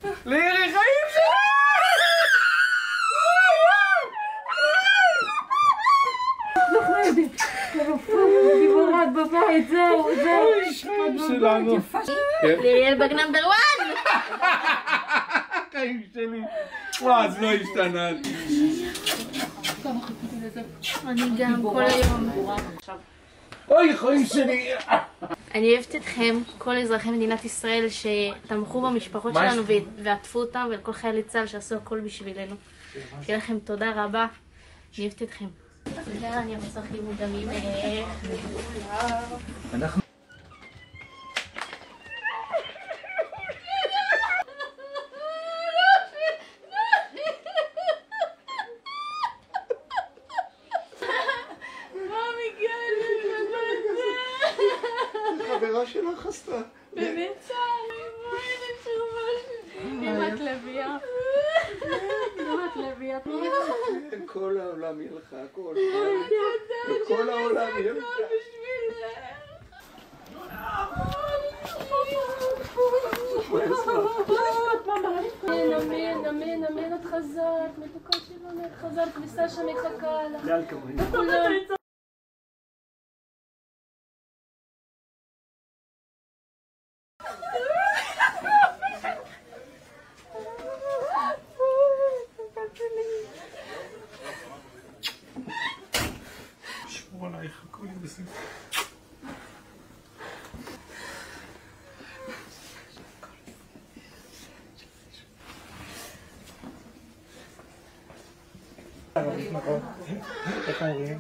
לירי חיים שלי! אנחנו יודעים. גיבורת בבית, זהו. חיים שלנו. לירי אלבג נאמבר 1! חיים שלי. וואו, אז לא השתנה. אני גם כל היום. אוי, חיים שלי. אני אוהבת אתכם, כל אזרחי מדינת ישראל שתמכו במשפחות שלנו ועטפו אותם, ולכל חיילי צה"ל שעשו הכל בשבילנו. שיהיה לכם תודה רבה, אני אוהבת אתכם. תודה, אני רוצה חיבוק גם ממך. חברה שלך עשתה. באמת צה"ל, אמא כלבייה. אמא כלבייה. כל העולם יהיה לך, הכל. כל העולם יהיה לך. אמן, אמן, אמן, את חזרת, מתוקה שלנו, את חזרת, כביסה שם מחכה לך. שמור עלייך, הכל יהיה בסדר. נכון, איך אומרים?